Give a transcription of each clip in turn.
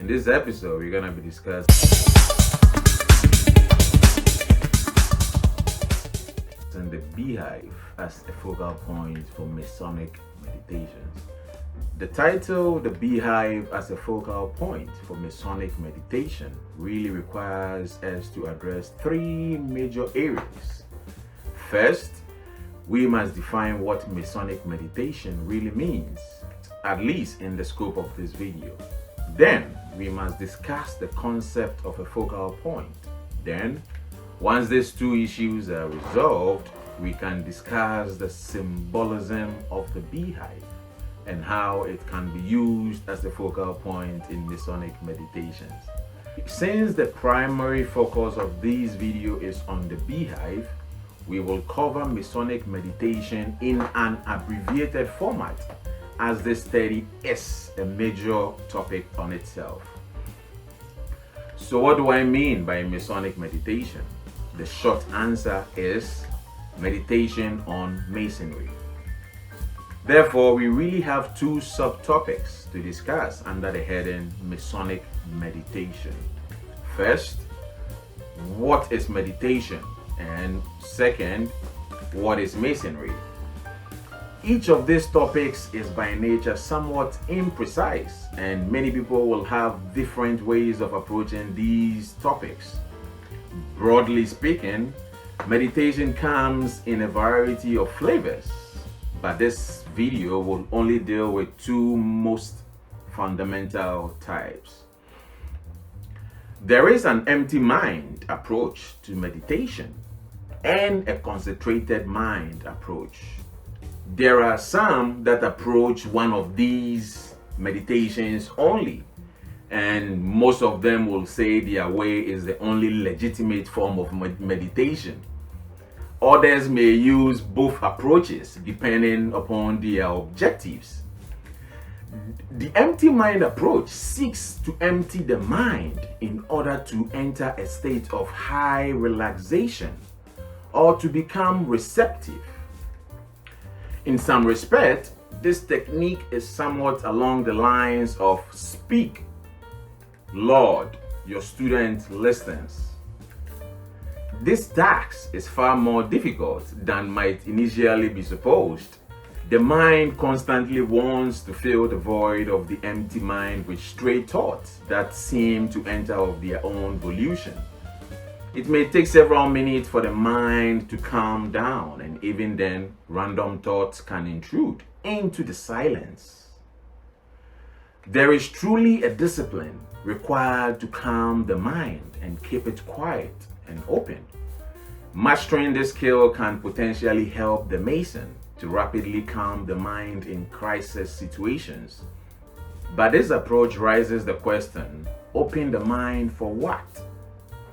In this episode, we're going to be discussing the Beehive as a focal point for Masonic meditations. The title, The Beehive as a Focal Point for Masonic Meditation, really requires us to address three major areas. First, we must define what Masonic meditation really means, at least in the scope of this video. Then, we must discuss the concept of a focal point. Then, once these two issues are resolved, we can discuss the symbolism of the beehive and how it can be used as a focal point in Masonic meditations. Since the primary focus of this video is on the beehive, we will cover Masonic meditation in an abbreviated format, as this study is a major topic on itself. So what do I mean by Masonic meditation? The short answer is meditation on Masonry. Therefore, we really have two subtopics to discuss under the heading Masonic meditation. First, what is meditation? And second, what is Masonry? Each of these topics is by nature somewhat imprecise, and many people will have different ways of approaching these topics. Broadly speaking, meditation comes in a variety of flavors, but this video will only deal with two most fundamental types. There is an empty mind approach to meditation and a concentrated mind approach. There are some that approach one of these meditations only, and most of them will say their way is the only legitimate form of meditation. Others may use both approaches depending upon their objectives. The empty mind approach seeks to empty the mind in order to enter a state of high relaxation or to become receptive. In some respect, this technique is somewhat along the lines of speak, Lord, your student listens. This task is far more difficult than might initially be supposed. The mind constantly wants to fill the void of the empty mind with stray thoughts that seem to enter of their own volition. It may take several minutes for the mind to calm down, and even then, random thoughts can intrude into the silence. There is truly a discipline required to calm the mind and keep it quiet and open. Mastering this skill can potentially help the Mason to rapidly calm the mind in crisis situations. But this approach raises the question, open the mind for what?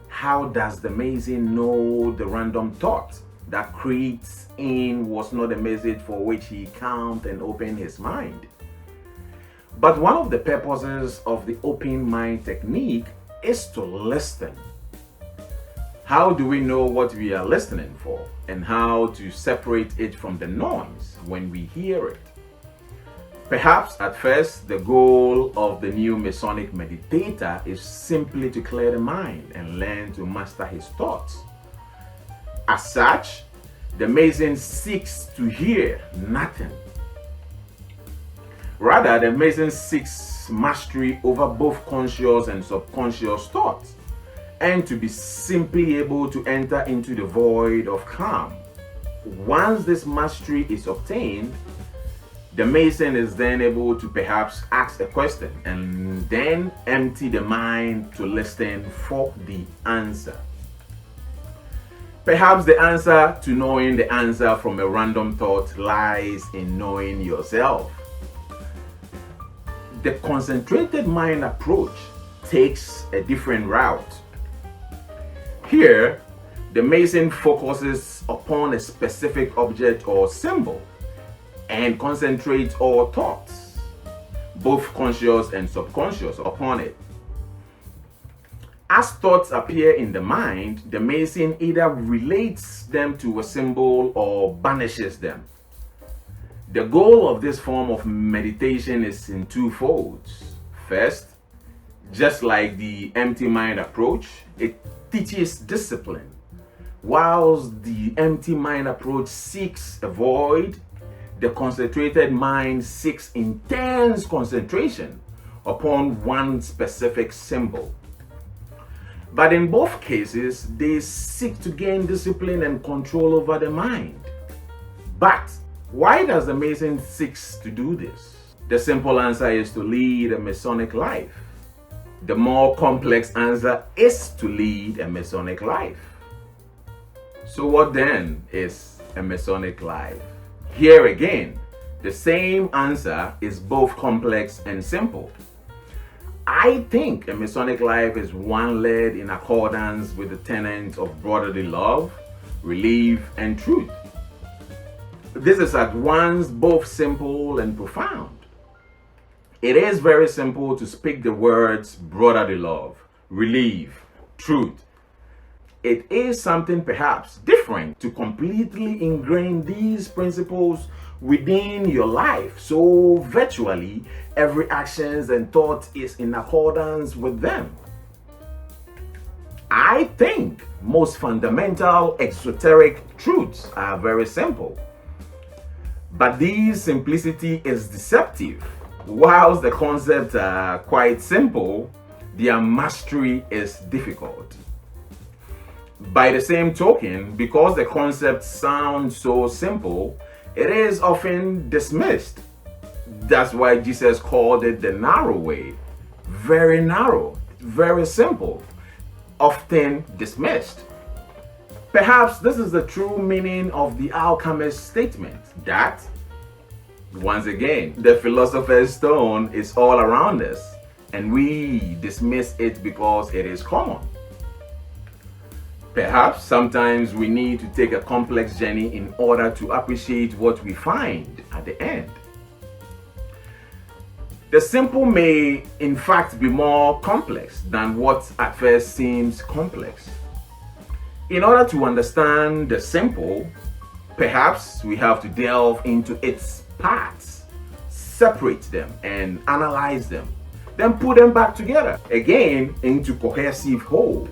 How does the Mason know the random thought that creeps in was not a message for which he calmed and opened his mind? But one of the purposes of the open mind technique is to listen. How do we know what we are listening for and how to separate it from the noise when we hear it? Perhaps at first the goal of the new Masonic meditator is simply to clear the mind and learn to master his thoughts. As such, the Mason seeks to hear nothing. Rather, the Mason seeks mastery over both conscious and subconscious thoughts, and to be simply able to enter into the void of calm. Once this mastery is obtained, the Mason is then able to perhaps ask a question and then empty the mind to listen for the answer. Perhaps the answer to knowing the answer from a random thought lies in knowing yourself. The concentrated mind approach takes a different route. Here, the Mason focuses upon a specific object or symbol and concentrates all thoughts, both conscious and subconscious, upon it. As thoughts appear in the mind, the Mason either relates them to a symbol or banishes them. The goal of this form of meditation is in two folds. First, Just like the empty mind approach, it teaches discipline, whilst the empty mind approach seeks a void. The concentrated mind seeks intense concentration upon one specific symbol. But in both cases, they seek to gain discipline and control over the mind. But why does the Mason seek to do this? The simple answer is to lead a Masonic life. The more complex answer is to lead a Masonic life. So what then is a Masonic life? Here again, the same answer is both complex and simple. I think a Masonic life is one led in accordance with the tenets of brotherly love, relief, and truth. This is at once both simple and profound. It is very simple to speak the words brotherly love, relief, truth. It is something perhaps different to completely ingrain these principles within your life, so virtually every actions and thought is in accordance with them. I think most fundamental esoteric truths are very simple, but this simplicity is deceptive. Whilst the concepts are quite simple, their mastery is difficult. By the same token, because the concepts sound so simple, it is often dismissed. That's why Jesus called it the narrow way. Very narrow, very simple, often dismissed. Perhaps this is the true meaning of the alchemist statement that, once again, the philosopher's stone is all around us, and we dismiss it because it is common. Perhaps sometimes we need to take a complex journey in order to appreciate what we find at the end. The simple may, in fact, be more complex than what at first seems complex. In order to understand the simple, perhaps we have to delve into its parts, separate them and analyze them, then put them back together again into cohesive whole.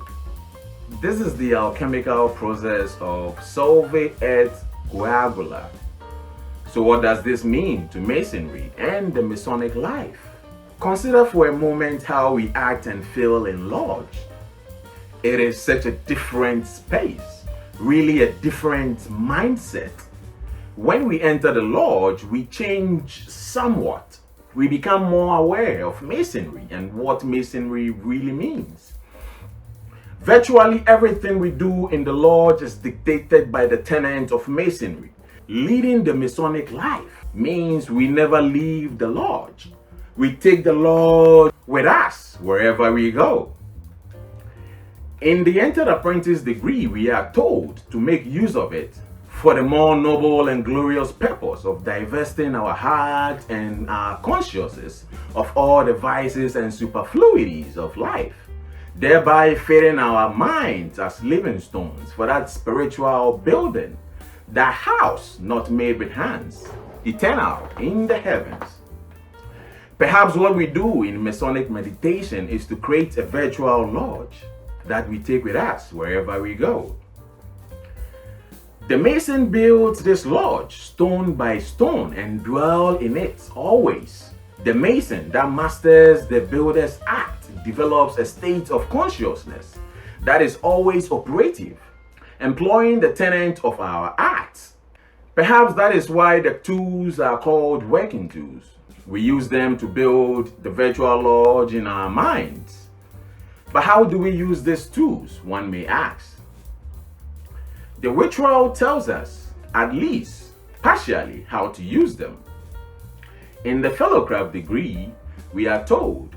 This is the alchemical process of solve et coagula. So what does this mean to Masonry and the Masonic life? Consider for a moment how we act and feel in lodge. It is such a different space, really a different mindset. When we enter the lodge, we change somewhat. We become more aware of Masonry and what Masonry really means. Virtually everything we do in the lodge is dictated by the tenets of Masonry. Leading the Masonic life means we never leave the lodge. We take the lodge with us wherever we go. In the entered apprentice degree, we are told to make use of it for the more noble and glorious purpose of divesting our heart and our consciousness of all the vices and superfluities of life, thereby fitting our minds as living stones for that spiritual building, that house not made with hands, eternal in the heavens. Perhaps what we do in Masonic meditation is to create a virtual lodge that we take with us wherever we go. The Mason builds this lodge stone by stone and dwell in it always. The Mason that masters the builder's art develops a state of consciousness that is always operative, employing the tenet of our art. Perhaps that is why the tools are called working tools. We use them to build the virtual lodge in our minds. But how do we use these tools, one may ask? The ritual tells us, at least partially, how to use them. In the fellowcraft degree, we are told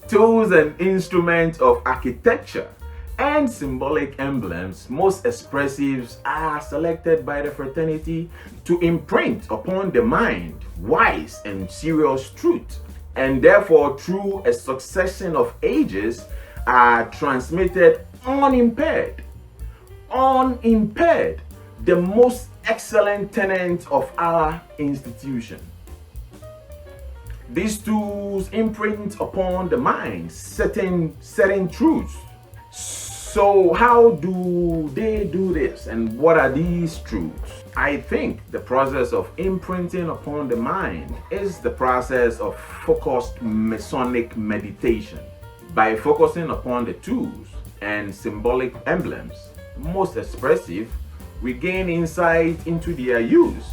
tools and instruments of architecture and symbolic emblems most expressive are selected by the fraternity to imprint upon the mind wise and serious truth, and therefore through a succession of ages are transmitted unimpaired, the most excellent tenet of our institution. These tools imprint upon the mind certain truths. So how do they do this, and what are these truths? I think the process of imprinting upon the mind is the process of focused Masonic meditation. By focusing upon the tools and symbolic emblems most expressive, we gain insight into their use.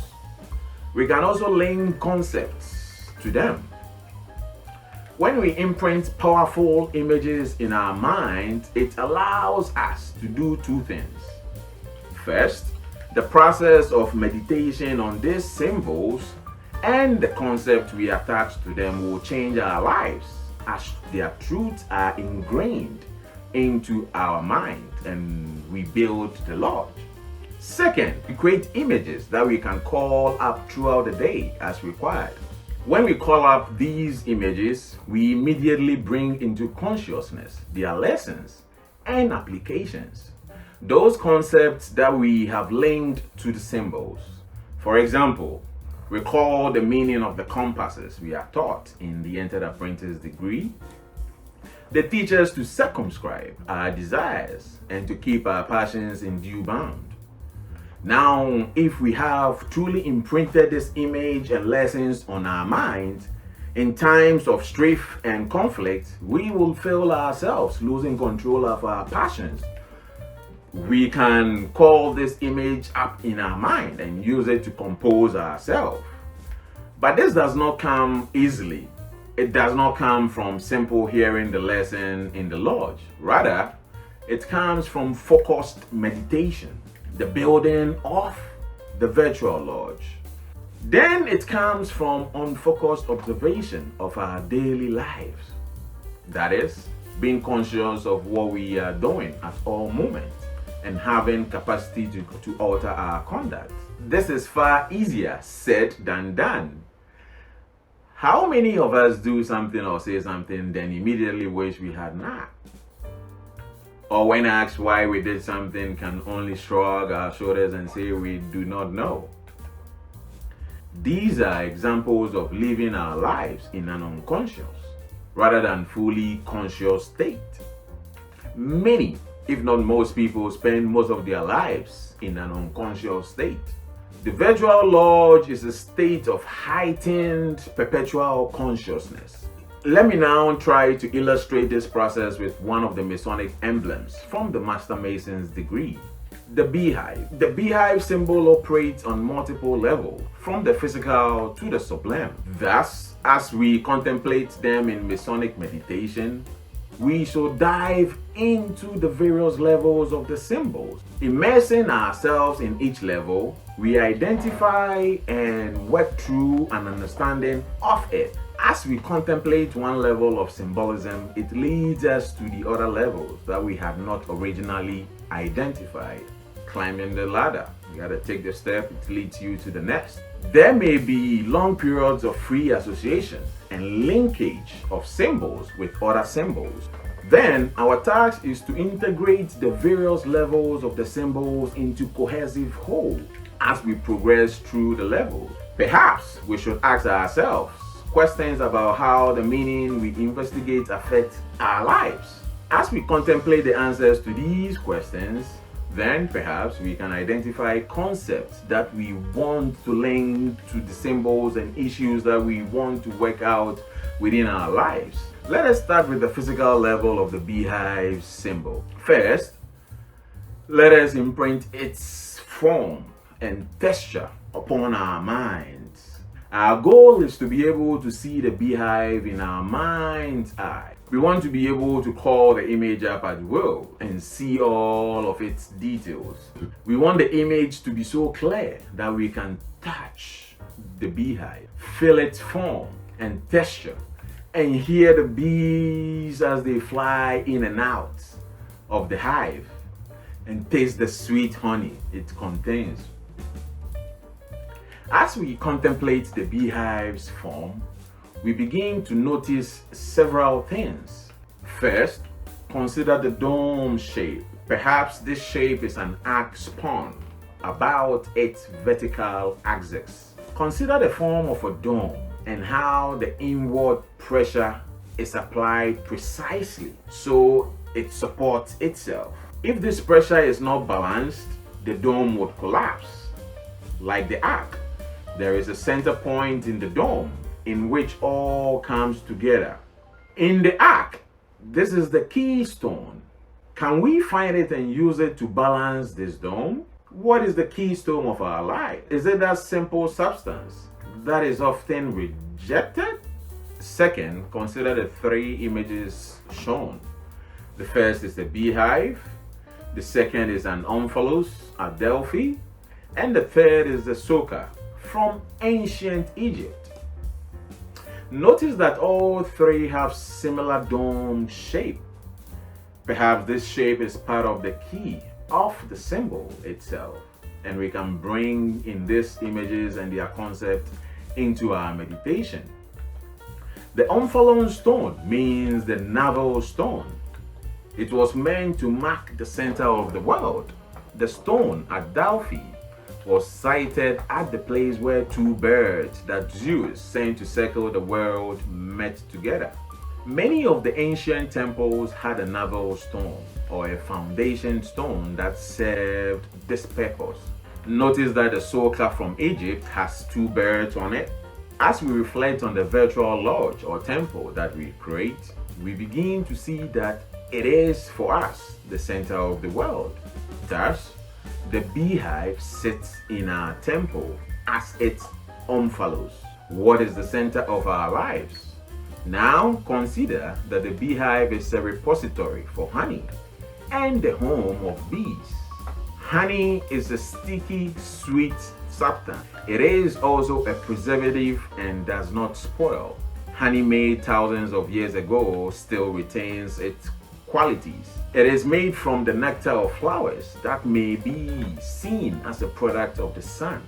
We can also link concepts to them. When we imprint powerful images in our mind, it allows us to do two things. First, the process of meditation on these symbols and the concept we attach to them will change our lives, as their truths are ingrained into our mind and we build the lodge. Second, we create images that we can call up throughout the day as required. When we call up these images, we immediately bring into consciousness their lessons and applications, those concepts that we have linked to the symbols. For example, recall the meaning of the compasses we are taught in the Entered Apprentice degree. They teach us to circumscribe our desires and to keep our passions in due bound. Now, if we have truly imprinted this image and lessons on our minds, in times of strife and conflict, we will feel ourselves losing control of our passions. We can call this image up in our mind and use it to compose ourselves. But this does not come easily. It does not come from simple hearing the lesson in the lodge. Rather, it comes from focused meditation, the building of the virtual lodge. Then it comes from unfocused observation of our daily lives. That is, being conscious of what we are doing at all moments and having capacity to alter our conduct. This is far easier said than done. How many of us do something or say something then immediately wish we had not? Or when asked why we did something, can only shrug our shoulders and say we do not know. These are examples of living our lives in an unconscious rather than fully conscious state. Many, if not most people, spend most of their lives in an unconscious state. The virtual lodge is a state of heightened perpetual consciousness. Let me now try to illustrate this process with one of the Masonic emblems from the Master Mason's degree, the beehive. The beehive symbol operates on multiple levels, from the physical to the sublime. Thus, as we contemplate them in Masonic meditation, we should dive into the various levels of the symbols. Immersing ourselves in each level, we identify and work through an understanding of it. As we contemplate one level of symbolism, it leads us to the other levels that we had not originally identified. Climbing the ladder, you gotta take the step, it leads you to the next. There may be long periods of free association and linkage of symbols with other symbols. Then our task is to integrate the various levels of the symbols into cohesive whole as we progress through the levels. Perhaps we should ask ourselves questions about how the meaning we investigate affect our lives. As we contemplate the answers to these questions, then perhaps we can identify concepts that we want to link to the symbols and issues that we want to work out within our lives. Let us start with the physical level of the beehive symbol. First, let us imprint its form and texture upon our minds. Our goal is to be able to see the beehive in our mind's eye. We want to be able to call the image up at will and see all of its details. We want the image to be so clear that we can touch the beehive, feel its form and texture, and hear the bees as they fly in and out of the hive and taste the sweet honey it contains. As we contemplate the beehive's form, we begin to notice several things. First, consider the dome shape. Perhaps this shape is an arc spun about its vertical axis. Consider the form of a dome. and how the inward pressure is applied precisely so it supports itself. If this pressure is not balanced, the dome would collapse. Like the ark, there is a center point in the dome in which all comes together. In the ark, this is the keystone. Can we find it and use it to balance this dome? What is the keystone of our life? Is it that simple substance that is often rejected? Second, consider the three images shown. The first is the beehive, the second is an omphalos at Delphi, and the third is the soka from ancient Egypt. Notice that all three have similar dome shape. Perhaps this shape is part of the key of the symbol itself, and we can bring in these images and their concept into our meditation. The omphalon stone means the navel stone. It was meant to mark the center of the world. The stone at Delphi was sited at the place where two birds that Zeus sent to circle the world met together. Many of the ancient temples had a navel stone or a foundation stone that served this purpose. Notice that the soka from Egypt has two birds on it. As we reflect on the virtual lodge or temple that we create, we begin to see that it is for us the center of the world. Thus, the beehive sits in our temple as its omphalos. What is the center of our lives? Now consider that the beehive is a repository for honey and the home of bees. Honey is a sticky, sweet substance. It is also a preservative and does not spoil. Honey made thousands of years ago still retains its qualities. It is made from the nectar of flowers that may be seen as a product of the sun.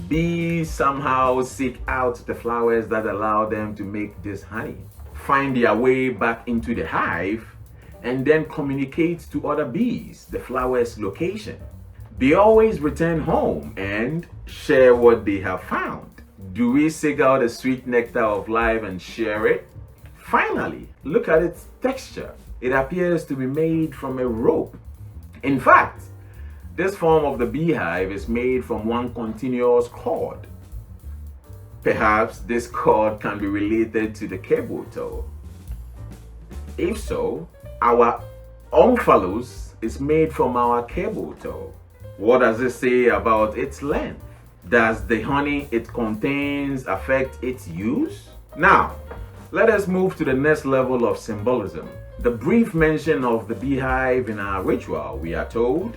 Bees somehow seek out the flowers that allow them to make this honey, find their way back into the hive, and then communicate to other bees the flower's location. They always return home and share what they have found. Do we seek out the sweet nectar of life and share it? Finally, look at its texture. It appears to be made from a rope. In fact, this form of the beehive is made from one continuous cord. Perhaps this cord can be related to the cable tow. If so, our omphalos is made from our cable tow. What does it say about its length? Does the honey it contains affect its use? Now, let us move to the next level of symbolism. The brief mention of the beehive in our ritual, we are told,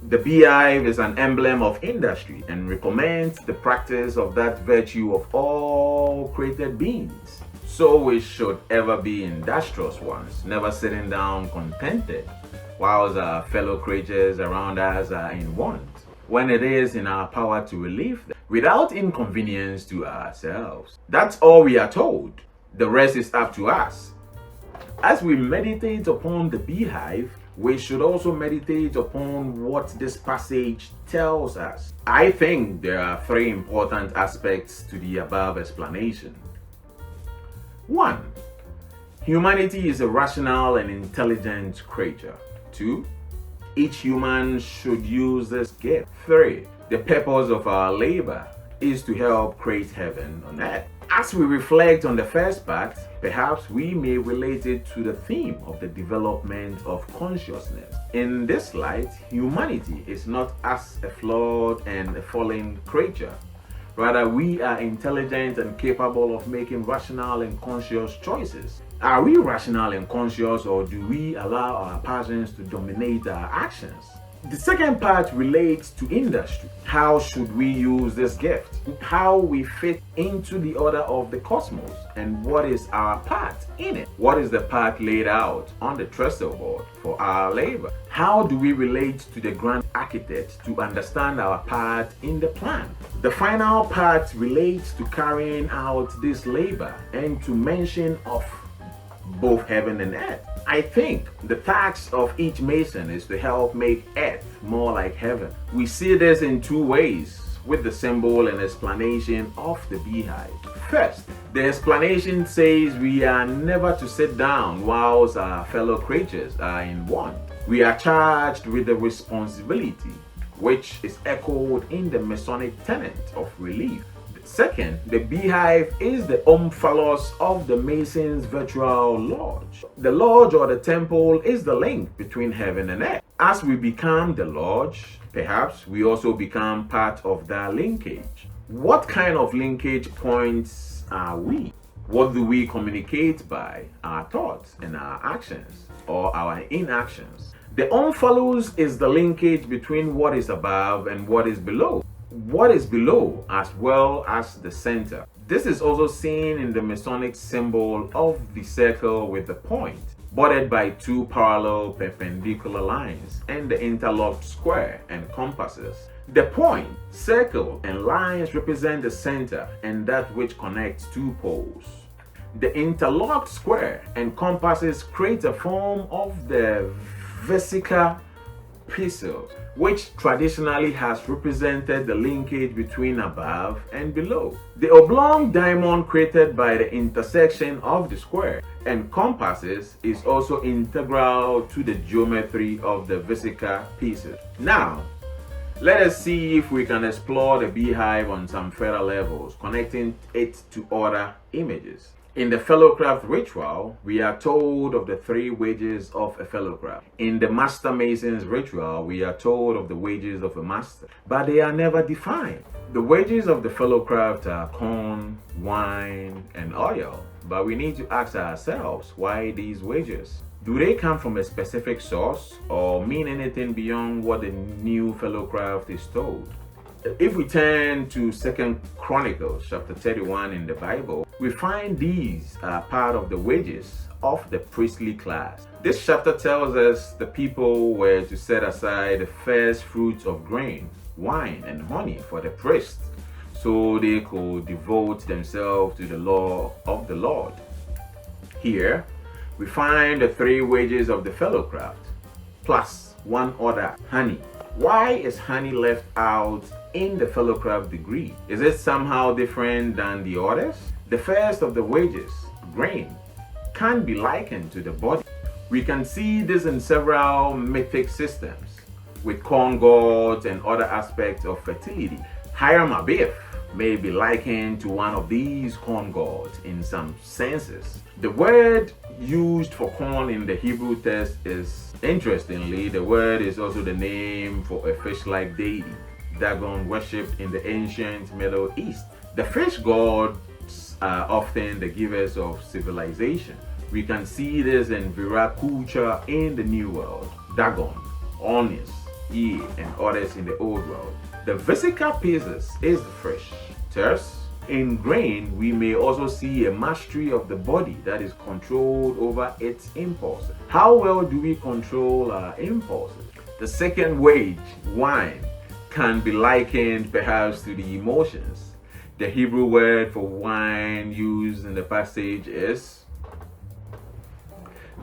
the beehive is an emblem of industry and recommends the practice of that virtue of all created beings. So we should ever be industrious ones, never sitting down contented, whilst our fellow creatures around us are in want, when it is in our power to relieve them, without inconvenience to ourselves. That's all we are told. The rest is up to us. As we meditate upon the beehive, we should also meditate upon what this passage tells us. I think there are three important aspects to the above explanation. 1. Humanity is a rational and intelligent creature. 2. Each human should use this gift. 3. The purpose of our labor is to help create heaven on earth. As we reflect on the first part, perhaps we may relate it to the theme of the development of consciousness. In this light, humanity is not as a flawed and a fallen creature. Rather, we are intelligent and capable of making rational and conscious choices. Are we rational and conscious, or do we allow our passions to dominate our actions? The second part relates to industry. How should we use this gift? How we fit into the order of the cosmos, and what is our part in it? What is the path laid out on the trestle board for our labor? How do we relate to the grand architect to understand our part in the plan? The final part relates to carrying out this labor and to mention of both heaven and earth. I think the task of each Mason is to help make earth more like heaven. We see this in two ways. with the symbol and explanation of the beehive. First, the explanation says we are never to sit down whilst our fellow creatures are in want. We are charged with the responsibility, which is echoed in the Masonic tenet of relief. Second, the beehive is the omphalos of the Mason's virtual lodge. The lodge or the temple is the link between heaven and earth. As we become the lodge, perhaps we also become part of that linkage. What kind of linkage points are we? What do we communicate by? Our thoughts and our actions, or our inactions. The omphalos is the linkage between what is above and what is below. What is below as well as the center. This is also seen in the Masonic symbol of the circle with the point, bordered by two parallel perpendicular lines, and the interlocked square and compasses. The point, circle, and lines represent the center and that which connects two poles. The interlocked square and compasses create a form of the vesica pistil, which traditionally has represented the linkage between above and below. The oblong diamond created by the intersection of the square and compasses is also integral to the geometry of the vesica pistil. Now, let us see if we can explore the beehive on some further levels, connecting it to other images. In the fellowcraft ritual, we are told of the three wages of a fellowcraft. In the Master Mason's ritual, we are told of the wages of a master, but they are never defined. The wages of the fellowcraft are corn, wine, and oil, but we need to ask ourselves, why these wages? Do they come from a specific source or mean anything beyond what the new fellowcraft is told? If we turn to 2 Chronicles chapter 31 in the Bible, we find these are part of the wages of the priestly class. This chapter tells us the people were to set aside the first fruits of grain, wine, and honey for the priests, so they could devote themselves to the law of the Lord. Here, we find the three wages of the fellowcraft, plus one other, honey. Why is honey left out in the fellowcraft degree? Is it somehow different than the others? The first of the wages, grain, can be likened to the body. We can see this in several mythic systems, with corn gods and other aspects of fertility. Hiram Abiff may be likened to one of these corn gods in some senses. The word used for corn in the Hebrew text is, interestingly, the word is also the name for a fish-like deity, Dagon worshipped in the ancient Middle East. The fish gods are often the givers of civilization. We can see this in Virat culture in the New World, Dagon, Ornis, Ea, and others in the Old World. The vesica piscis is the fish. Thus, in grain, we may also see a mastery of the body that is controlled over its impulses. How well do we control our impulses? The second wage, wine, can be likened perhaps to the emotions. The Hebrew word for wine used in the passage is,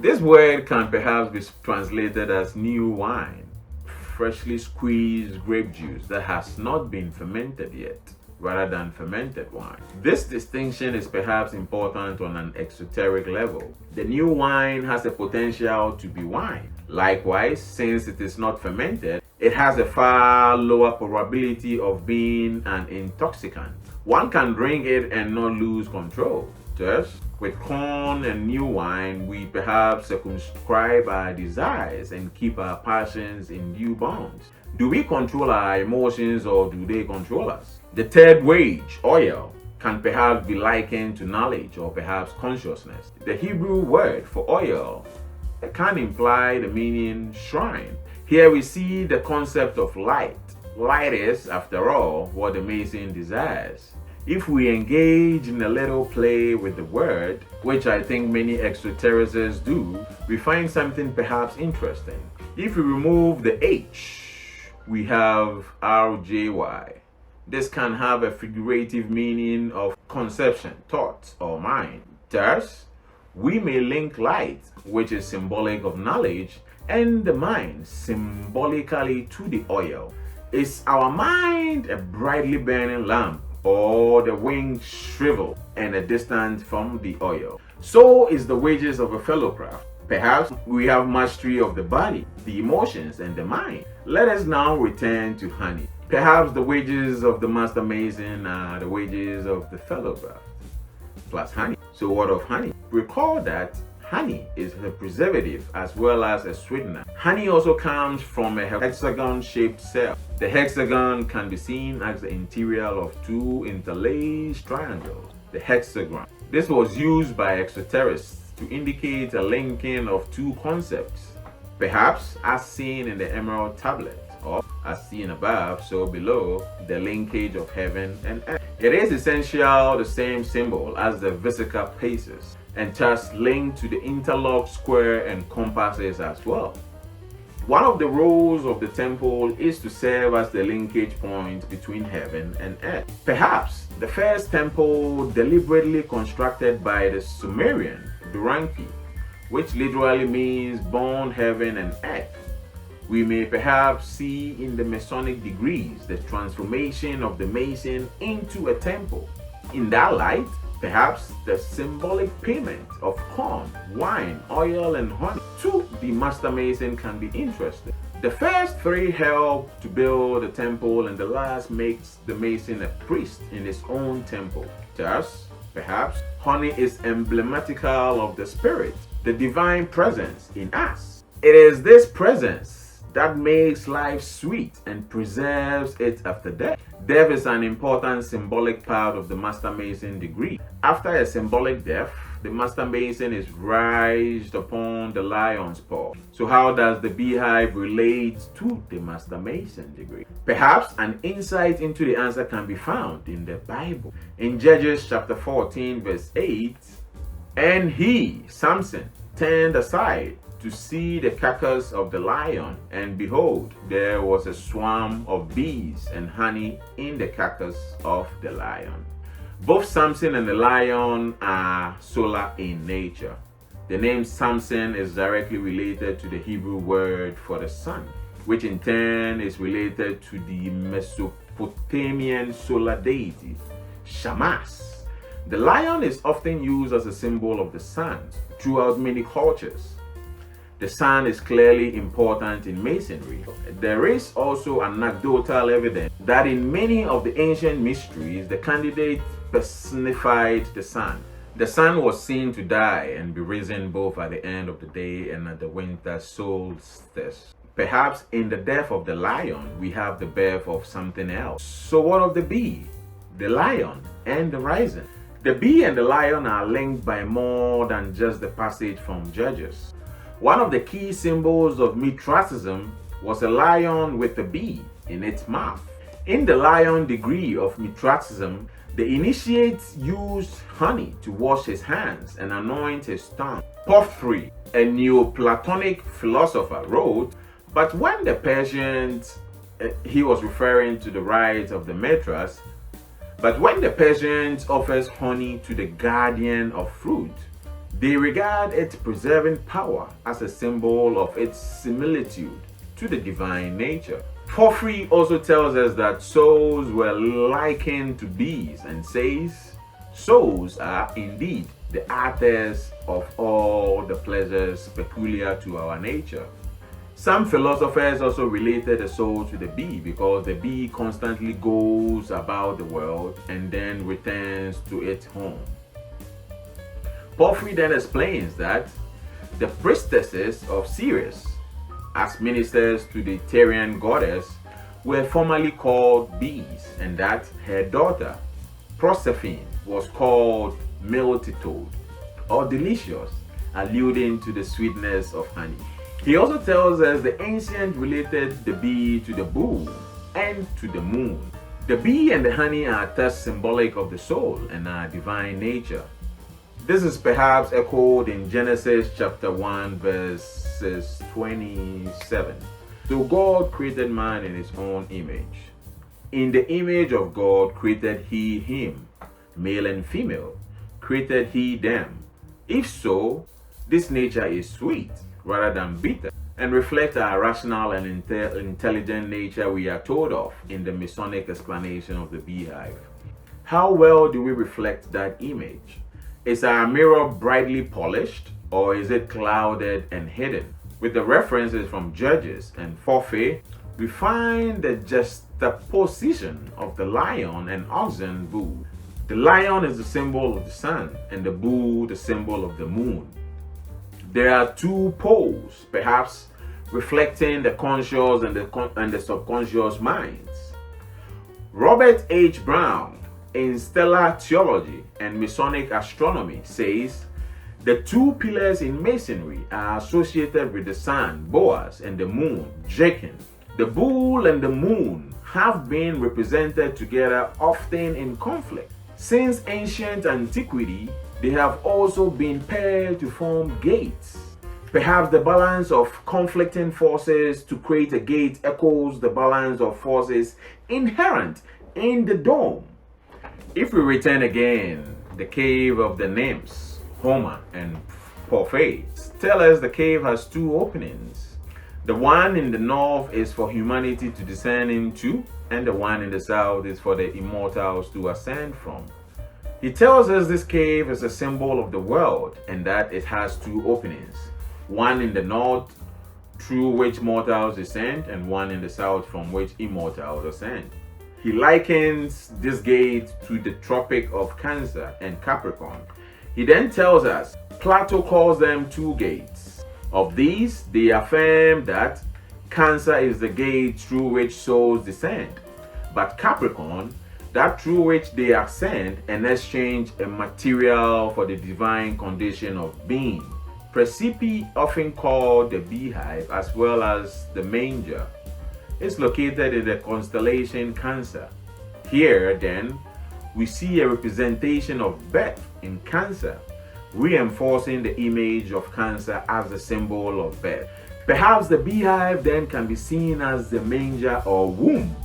this word can perhaps be translated as new wine, freshly squeezed grape juice that has not been fermented yet, rather than fermented wine. This distinction is perhaps important on an esoteric level. The new wine has the potential to be wine. Likewise, since it is not fermented, it has a far lower probability of being an intoxicant. One can drink it and not lose control. Thus, with corn and new wine, we perhaps circumscribe our desires and keep our passions in due bounds. Do we control our emotions or do they control us? The third wage, oil, can perhaps be likened to knowledge or perhaps consciousness. The Hebrew word for oil can imply the meaning shrine. Here we see the concept of light. Light is, after all, what the Mason desires. If we engage in a little play with the word, which I think many exotericists do, we find something perhaps interesting. If we remove the H, we have RJY. This can have a figurative meaning of conception, thought, or mind. Thus, we may link light, which is symbolic of knowledge, and the mind symbolically to the oil. Is our mind a brightly burning lamp, or the wings shrivel and a distance from the oil? So is the wages of a fellow craft. Perhaps we have mastery of the body, the emotions, and the mind. Let us now return to honey. Perhaps the wages of the master mason are the wages of the fellow craft plus honey. So what of honey? Recall that honey is a preservative as well as a sweetener. Honey also comes from a hexagon-shaped cell. The hexagon can be seen as the interior of two interlaced triangles, the hexagram. This was used by exoterists to indicate a linking of two concepts, perhaps as seen in the emerald tablet, or as seen above, so below, the linkage of heaven and earth. It is essentially the same symbol as the vesica paces, and thus linked to the interlocked square and compasses as well. One of the roles of the temple is to serve as the linkage point between heaven and earth. Perhaps the first temple deliberately constructed by the Sumerian Duranki, which literally means born heaven and earth. We may perhaps see in the Masonic degrees the transformation of the Mason into a temple. In that light, perhaps the symbolic payment of corn, wine, oil, and honey to the Master Mason can be interesting. The first three help to build a temple, and the last makes the Mason a priest in his own temple. Thus, perhaps honey is emblematical of the Spirit, the divine presence in us. It is this presence that makes life sweet and preserves it after death. Death is an important symbolic part of the Master Mason degree. After a symbolic death, the Master Mason is raised upon the lion's paw. So how does the beehive relate to the Master Mason degree? Perhaps an insight into the answer can be found in the Bible. In Judges chapter 14 verse 8, and he, Samson, turned aside to see the carcass of the lion, and behold, there was a swarm of bees and honey in the carcass of the lion. Both Samson and the lion are solar in nature. The name Samson is directly related to the Hebrew word for the sun, which in turn is related to the Mesopotamian solar deity, Shamash. The lion is often used as a symbol of the sun throughout many cultures. The sun is clearly important in Masonry. There is also anecdotal evidence that in many of the ancient mysteries, the candidate personified the sun. The sun was seen to die and be risen both at the end of the day and at the winter solstice. Perhaps in the death of the lion, we have the birth of something else. So what of the bee, the lion, and the rising? The bee and the lion are linked by more than just the passage from Judges. One of the key symbols of Mithraism was a lion with a bee in its mouth. In the lion degree of Mithraism, the initiate used honey to wash his hands and anoint his tongue. Porphyry, a Neoplatonic philosopher, wrote, but when the Persians, he was referring to the rites of the Mithras, but when the Persians offers honey to the guardian of fruit, they regard its preserving power as a symbol of its similitude to the divine nature. Porphyry also tells us that souls were likened to bees and says, souls are indeed the authors of all the pleasures peculiar to our nature. Some philosophers also related the soul to the bee because the bee constantly goes about the world and then returns to its home. Porphyry then explains that the priestesses of Ceres, as ministers to the Tyrian goddess, were formerly called bees, and that her daughter, Proserpine, was called miltitoad, or delicious, alluding to the sweetness of honey. He also tells us the ancient related the bee to the bull and to the moon. The bee and the honey are thus symbolic of the soul and our divine nature. This is perhaps echoed in Genesis chapter 1 verses 27. So God created man in his own image. In the image of God created he him, male and female, created he them. If so, this nature is sweet rather than bitter. and reflect our rational and intelligent nature we are told of in the Masonic explanation of the beehive. How well do we reflect that image? Is our mirror brightly polished, or is it clouded and hidden? With the references from Judges and Porphyry, we find the juxtaposition of the lion and oxen bull. The lion is the symbol of the sun, and the bull the symbol of the moon. There are two poles, perhaps reflecting the conscious and the subconscious minds. Robert H. Brown, in Stellar Theology and Masonic Astronomy, says the two pillars in Masonry are associated with the sun, Boaz, and the moon, Jachin. The bull and the moon have been represented together, often in conflict. Since ancient antiquity, they have also been paired to form gates. Perhaps the balance of conflicting forces to create a gate echoes the balance of forces inherent in the dome. If we return again, the cave of the Nymphs, Homer and Porphyry tell us the cave has two openings. The one in the north is for humanity to descend into, and the one in the south is for the immortals to ascend from. He tells us this cave is a symbol of the world and that it has two openings, one in the north through which mortals descend, and one in the south from which immortals ascend. He likens this gate to the Tropic of Cancer and Capricorn. He then tells us Plato calls them two gates. Of these, they affirm that Cancer is the gate through which souls descend, but Capricorn, that through which they ascend and exchange a material for the divine condition of being. Precipi, often called the beehive as well as the manger, is located in the constellation Cancer. Here, then, we see a representation of birth in Cancer, reinforcing the image of Cancer as the symbol of birth. Perhaps the beehive then can be seen as the manger or womb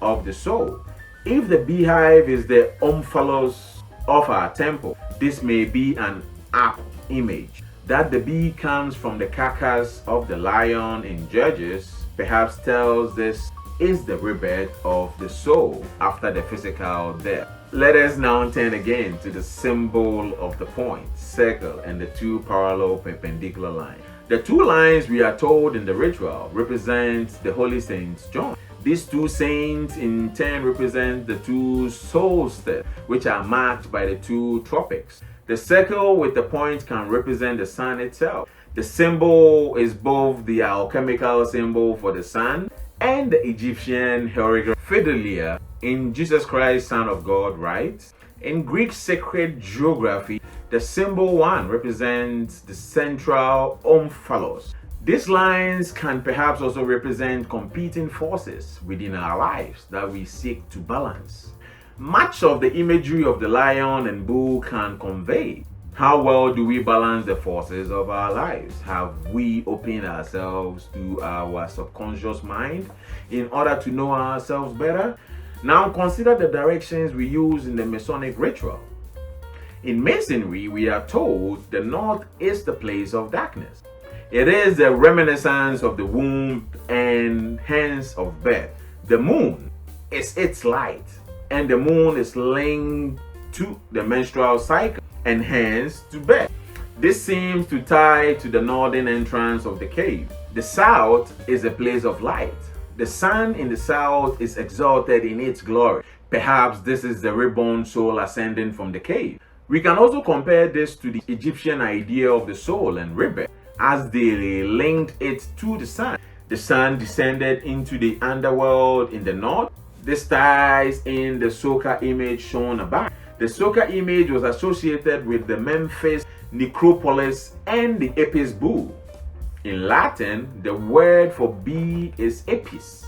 of the soul. If the beehive is the omphalos of our temple, this may be an apt image. That the bee comes from the carcass of the lion in Judges perhaps tells this is the rebirth of the soul after the physical death. Let us now turn again to the symbol of the point, circle, and the two parallel perpendicular lines. The two lines, we are told in the ritual, represent the Holy Saint John. These two saints in turn represent the two solstices, which are marked by the two tropics. The circle with the point can represent the sun itself. The symbol is both the alchemical symbol for the sun and the Egyptian hieroglyph Fidelia in Jesus Christ, Son of God, rites. In Greek sacred geography, the symbol 1 represents the central omphalos. These lines can perhaps also represent competing forces within our lives that we seek to balance. Much of the imagery of the lion and bull can convey. How well do we balance the forces of our lives? Have we opened ourselves to our subconscious mind in order to know ourselves better? Now consider the directions we use in the Masonic ritual. In Masonry, we are told the north is the place of darkness. It is the reminiscence of the womb and hence of birth. The moon is its light, and the moon is linked to the menstrual cycle and hence to birth. This seems to tie to the northern entrance of the cave. The south is a place of light. The sun in the south is exalted in its glory. Perhaps this is the reborn soul ascending from the cave. We can also compare this to the Egyptian idea of the soul and rebirth, as they linked it to the sun. The sun descended into the underworld in the north. This ties in the Soka image shown above. The Soka image was associated with the Memphis necropolis and the Apis bull. In Latin, the word for bee is apis.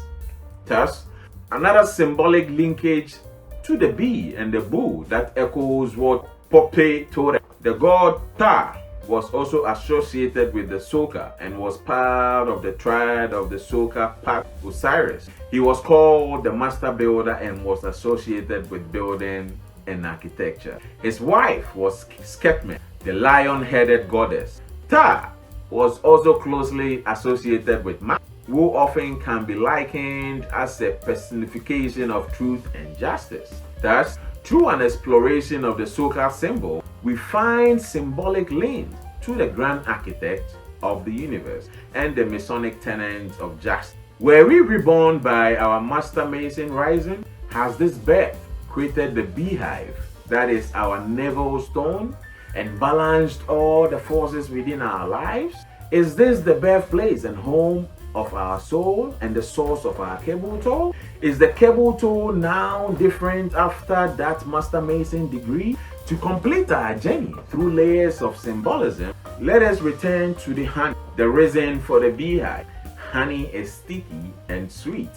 Thus, another symbolic linkage to the bee and the bull that echoes what Pope told us. The god Ta was also associated with the Soka and was part of the triad of the Soka path Osiris. He was called the master builder and was associated with building and architecture. His wife was Skepme, the lion-headed goddess. Ta was also closely associated with man, who often can be likened as a personification of truth and justice. Thus, through an exploration of the so-called symbol, we find symbolic links to the grand architect of the universe and the Masonic tenets of justice. Were we reborn by our Master Mason rising? Has this birth created the Beehive, that is our navel stone, and balanced all the forces within our lives? Is this the birthplace and home of our soul and the source of our cable toll? Is the cable toll now different after that Master Mason degree? To complete our journey through layers of symbolism, let us return to the honey, the reason for the Beehive. Honey is sticky and sweet.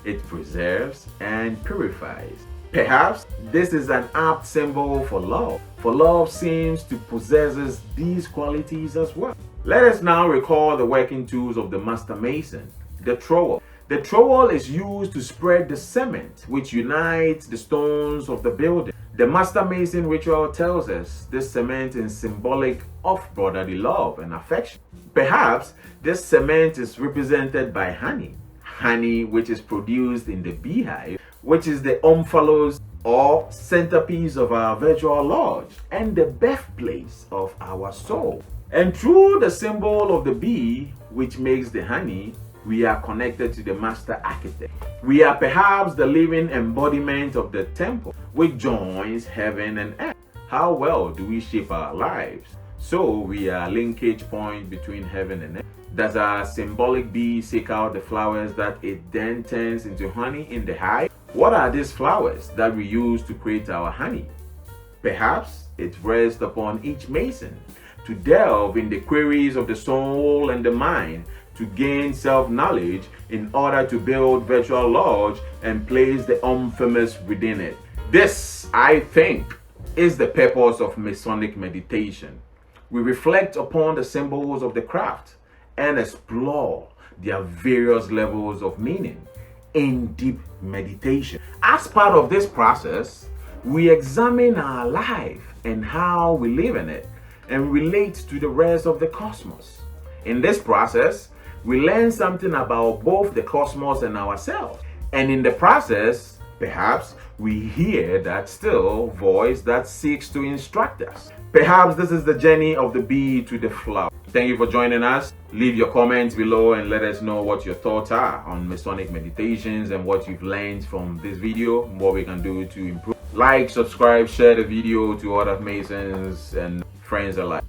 It preserves and purifies. Perhaps this is an apt symbol for love, for love seems to possess these qualities as well. Let us now recall the working tools of the Master Mason, the trowel. The trowel is used to spread the cement which unites the stones of the building. The Master Mason ritual tells us this cement is symbolic of brotherly love and affection. Perhaps this cement is represented by honey, honey which is produced in the Beehive, which is the omphalos or centerpiece of our virtual lodge and the birthplace of our soul. And through the symbol of the bee, which makes the honey, we are connected to the master architect. We are perhaps the living embodiment of the temple, which joins heaven and earth. How well do we shape our lives? So we are a linkage point between heaven and earth. Does our symbolic bee seek out the flowers that it then turns into honey in the hive? What are these flowers that we use to create our honey? Perhaps it rests upon each Mason to delve in the queries of the soul and the mind, to gain self-knowledge in order to build virtual lodge and place the infamous within it. This, I think, is the purpose of Masonic meditation. We reflect upon the symbols of the craft and explore their various levels of meaning in deep meditation. As part of this process, we examine our life and how we live in it and relate to the rest of the cosmos. In this process, we learn something about both the cosmos and ourselves. And in the process, perhaps we hear that still voice that seeks to instruct us. Perhaps this is the journey of the bee to the flower. Thank you for joining us. Leave your comments below and let us know what your thoughts are on Masonic meditations and what you've learned from this video and what we can do to improve. Like, subscribe, share the video to other Masons and friends alike.